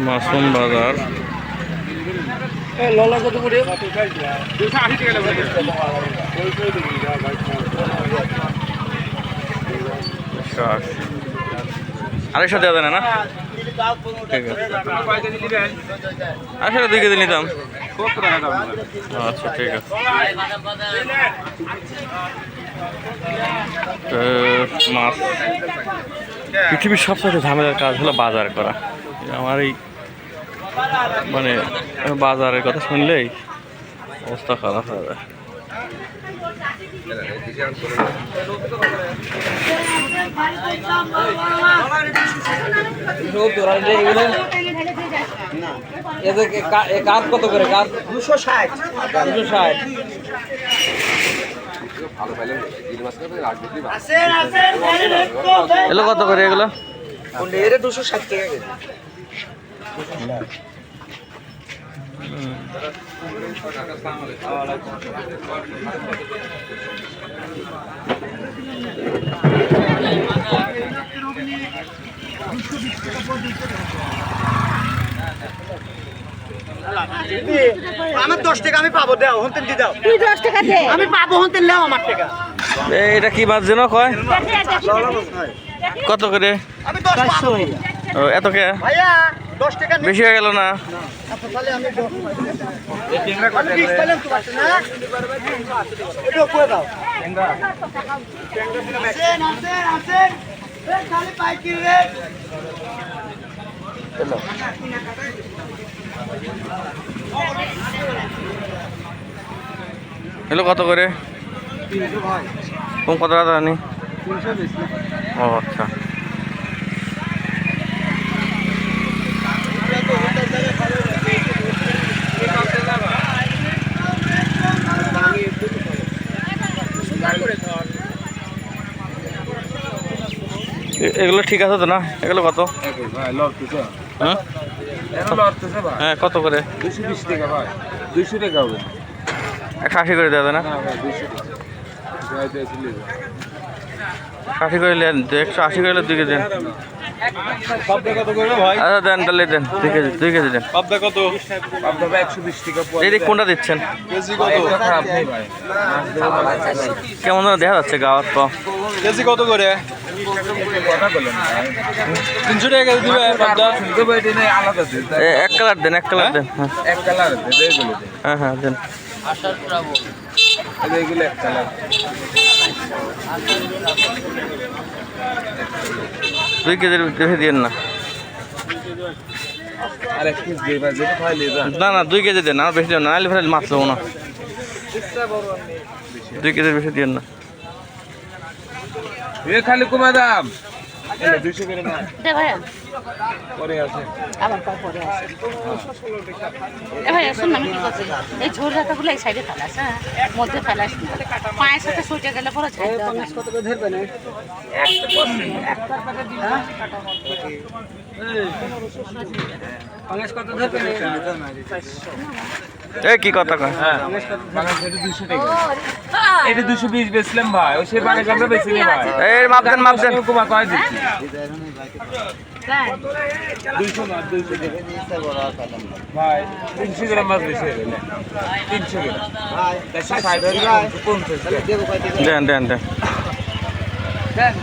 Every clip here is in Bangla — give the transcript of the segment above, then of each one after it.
মাসুম বাজার আরেকশো দেওয়া যায় না? ঠিক আছে, আরেকশো 2 কেজি নিতাম। আচ্ছা ঠিক আছে। মাছ পৃথিবীর সবচেয়ে ঝামেলার কাজ হলো বাজার করা। আমার এই মানে বাজারের কথা শুনলেই অবস্থা খারাপ হয়ে যায়। কত করে? 260। এগুলো কত করে? এগুলো 260 টাকা কেজি। আমার 10 টাকা আমি পাবো, দাও হন্তেন দি দাও। তুই 10 টাকা দে, আমি পাবো হন্তেন নাও আমার টাকা। এটা কি মাছ যেন কয়? কত করে? আমি 10 পাবো। ও এত কে ভাইয়া 10 টাকা বেশি হয়ে গেল না? আচ্ছা তাহলে আমি 10 এই টেংরা কত করে? 20 পেলাম তো বাচ্চা না, এটা কই দাও টেংরা। আসেন এই খালি পাইকি রে। চলো এগুলো কত করে? 300 ভাই। কম কত টাকা জানি? 320 না। ও আচ্ছা। এগুলো ঠিক আছে তো না? এগুলো কত? হ্যাঁ কত করে? 220 টাকা ভাই। 200 টাকা হবে। 180 করে দেওয়া যায় না? 60 করে দেন, 180 করে 2 কেজি দেন। আচ্ছা দেন তাহলে দেন 2 কেজি দেন। কত? 120 টাকা। এদিক কোনটা দিচ্ছেন? কেজি কত? খারাপ নেই ভাই। কেমন যেন দেখা যাচ্ছে গাওয়ার তো। কেজি কত করে? 300 টাকা কেজি দিবে। এক কালার দেন, এক কালার দেন। এক কালার দেন, এইগুলো দেন। হ্যাঁ হ্যাঁ দেন। এইগুলো এক কালার। 2 কেজির বেশি দিন না। আর এক পিস দিবা, যেটা খাইলে যা। না না 2 কেজি দেন, আর বেশি দেন না, নাহলে ফেলে মাছ দেবো না। 2 কেজির বেশি দিন না। এ খালি কমা দাম। এটা 200 করে না। দে ভাইয়া, পরে আছে। আবার পরে আছে। এ ভাইয়া শুন না, আমি কি বলছি, এই ঝোল রাতাগুলো এই সাইডে ফেলাস, হ্যাঁ মধ্যে ফেলাস না। পায়ের সাথে সুইটে গেলে পরে ছাই দাও না। কত করে ধরবে না? পাঙ্গাস কত ধরবে না? এ কি কথা কয়? হ্যাঁ পাঙ্গাস এটা 200 টাকা। এটা 220 বেচলাম ভাই। ওই সে পাঙ্গাস আমরা বেচি না ভাই। এই মাপ দেন, মাপ দেন। কুমা কয় দিচ্ছি। তাই 200 না 200 টাকা নিচে বড় কালাম ভাই। 300 গ্রাম মাছ বেশি হয়ে গেল। 300 গ্রাম ভাই। 160 টাকা 50 টাকা দেবো কয় টাকা? দেন দেন দেন। দেন।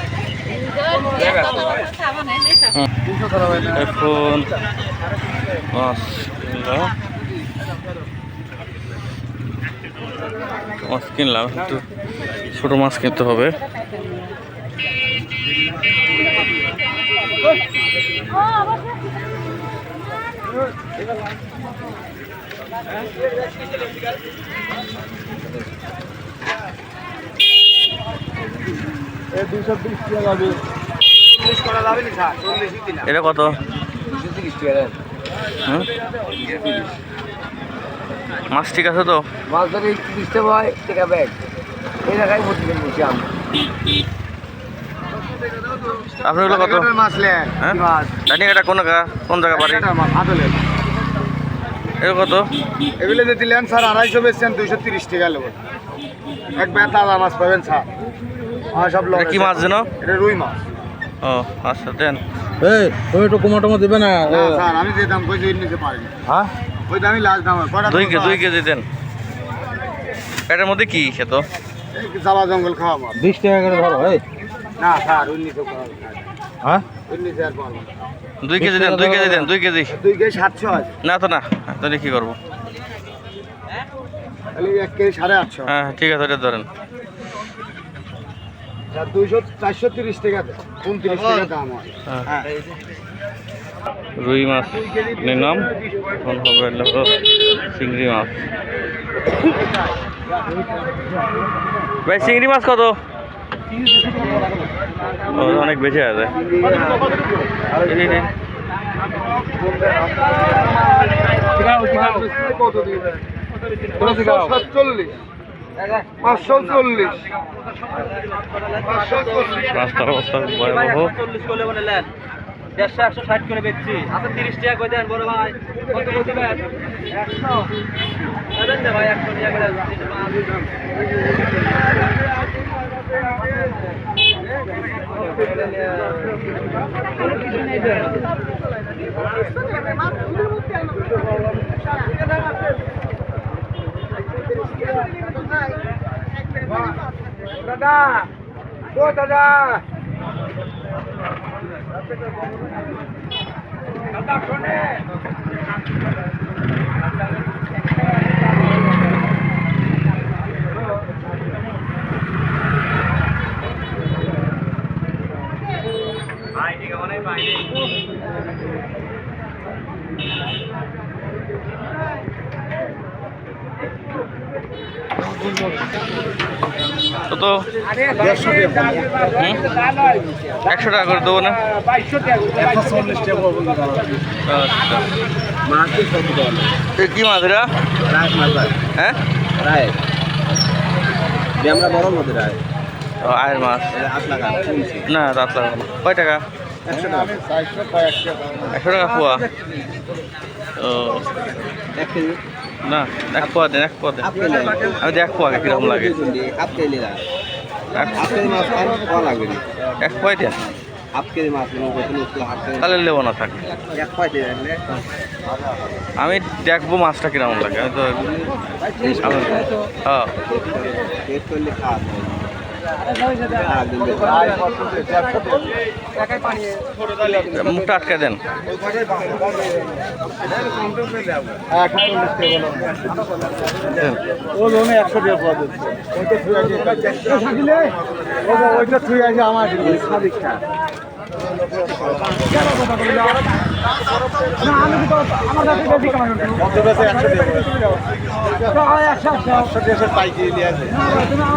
এখন মাছ কিনলাম, একটু ছোট মাছ কিনতে হবে। এটা কত? মাছ ঠিক আছে তো? মাছ ধরে 30 ভাই টাকা ব্যাগ। এই জায়গায় ভর্তি করে বসি আমি। আপনার কত? মাছ নেন। হ্যাঁ মাছ জানি এটা কোন জায়গা বাড়ি? ভাতলে। এটা কত? এগুলো যে দিলেন স্যার 250 বেচছেন 230 টাকা নেব। এক ব্যাগ তাজা মাছ পাবেন স্যার। আর সব এটা কি মাছ যেন? এটা রুই মাছ। ও আচ্ছা দেন। এই তুমি একটু কমা টমা দেবে না? স্যার আমি যে দাম কইছি ওই নিতে পারিনি। হ্যাঁ ওই দামই লাস্ট দাম। কয়টা 2 কেজি দেন। এটার মধ্যে কি খেত? জ্বালা জঙ্গল খাওয়া মাছ। 20 টাকা করে ধরো। এই না স্যার ওই নিতে হ্যাঁ 19 আর পারবো না। 2 কেজি দেন, 2 কেজি দেন, 2 কেজি। 2 কেজি 700 আছে। না তো না, তাহলে কি করবো? তাহলে 1 কেজি 850। হ্যাঁ ঠিক আছে, ওটা ধরেন। স্যার 200 430 টাকা 29 টাকা দাম হয়। হ্যাঁ রুই মাছ নিলাম, এখন হবে হলো চিংড়ি মাছ। ভাই চিংড়ি মাছ কত? ও, অনেক বেশি আছে। এই নিন। কত দিবে? 540 540 রাস্তার অবস্থা ভয়াবহ। 40 করে বলে নেন 150 160 করে বেচছি। আচ্ছা 30 টাকা করে দেন বড় ভাই। কত করে দিবেন? 100 দেন না ভাই, 100 টাকা করে দাদা ও দাদা দাদা শোনে কত? 100 টাকা করে দেবো না? আচ্ছা, কি মাছ এটা? হ্যাঁ আমরা বড় মধ্যে রায় ও, আয়ের মাছ 8 টাকা না, রাত লাগবে না। কয় টাকা? 100 টাকা 100 টাকা পোয়া। ও 1 কেজি না, 1 পোয়া দেন, 1 পোয়া দেন। আমি দেখ পোয়া কিরকম লাগে। হাফ কেজি না এক হাফ কেজি মাছ আর কম লাগবে না 1 পোয়া দেন, হাফ কেজি মাছ নেবো কত উঠলো হাফ কেজি তাহলে লেবো না থাক। 1 পয়সা দিলে আমি দেখবো মাছটা কিরকম লাগে। আমি তো হ্যাঁ টেস্ট করলে খাওয়া মুখটা আটকে দেন। ও লোনে 100 টাকা পাওয়া যাচ্ছে ওইটা থুই আছে আমার সাদিকটা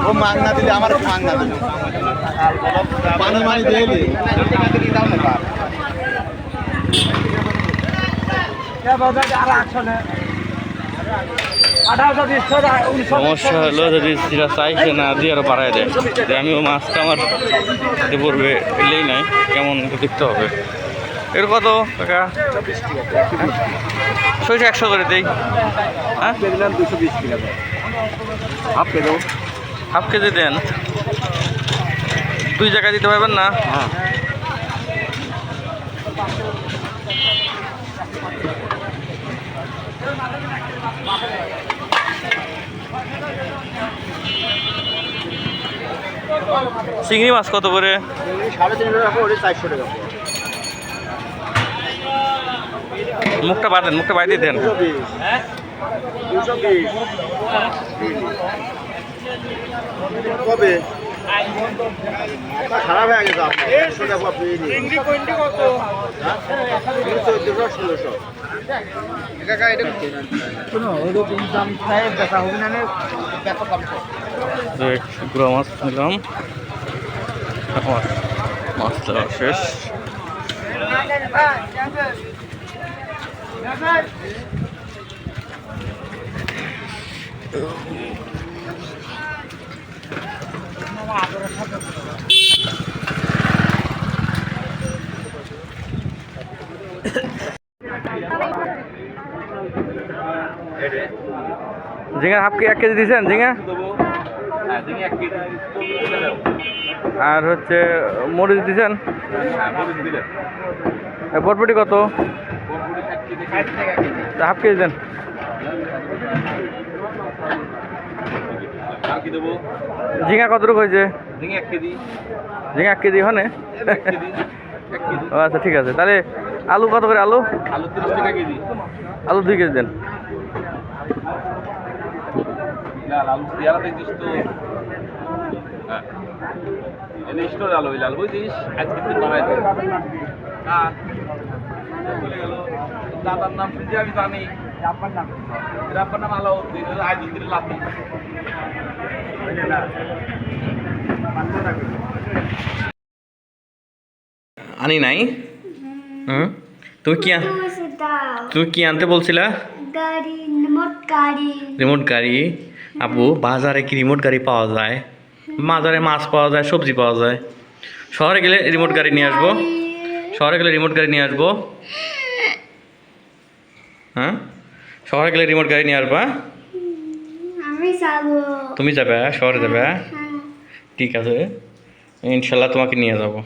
ও মাংনা দিলে আমার মাংনা দিল পানি মানি দিলি সমস্যা হলো যদি যেটা চাইছে না দিয়ে আরো বাড়াই দেয়, যে আমিও মাছটা আমার হাতে পড়বে এলেই নাই, কেমন দেখতে হবে। এর কত টাকা? সইটা 100 করে দেই। হ্যাঁ 220 টাকা হাফ কেজি হাফ কেজি দেন। 2 জায়গায় দিতে পারবেন না? হ্যাঁ চিংড়ি মাছ কত করে? 350 টাকা ওটা 400 টাকা মুখটা বাঁধেন, মুখটা বাইরে দেন। 220 কবে খারাপ হয়ে গেছে আপনার 100 টাকা চিংড়ি কোনটি কত? 1400 কাকা এটা শুনো ওরকম দাম খায় দেখা হবে না কত দাম গুঁড়া মাছ নিলাম, আমার মাছ দেওয়া শেষ। ঝিঙা হাফ 1 কেজি দিয়েছেন? ঝিঙা হ্যাঁ ঝিঙে 1 কেজি আর হচ্ছে মরিচ দিছেন? হ্যাঁ মরিচ দিলেন বরবটি কত? বরবটি 1 কেজি 60 টাকা কেজি হাফ কেজি দেন। আর কি দেবো ঝিঙা কতটুকু হয়েছে? ঝিঙে 1 কেজি ঝিঙা 1 কেজি হনে? 1 কেজি 1 কেজি ও আচ্ছা ঠিক আছে, তাহলে আলু কত করে? আলু আলু 30 টাকা কেজি আলু 2 কেজি দেন। লাল আলু পেয়ারা দেখছিস তো হ্যাঁ এনে স্টোর আলু লাল বুঝছিস আজকে তুই বানাই দে হ্যাঁ বলে গেল দাদার নাম শুনছি আমি জানি আপনার নাম আলাউদ্দিন আইজুদ্দিন লাতি আনি নাই? হুম, তুমি কি তুমি কি আনতে বলছিলা? গাড়ি রিমোট গাড়ি রিমোট গাড়ি? আপু বাজারে কি রিমোট গাড়ি পাওয়া যায়? বাজারে মাছ পাওয়া যায়, সবজি পাওয়া যায়। শহরে গেলে রিমোট গাড়ি নিয়ে আসবো। শহরে গেলে রিমোট গাড়ি নিয়ে আসবো। হ্যাঁ, শহরে গেলে রিমোট গাড়ি নিয়ে আসবা। আমি যাবো তুমি যাবে? শহরে যাবে? ঠিক আছে, ইনশাল্লাহ তোমাকে নিয়ে যাবো।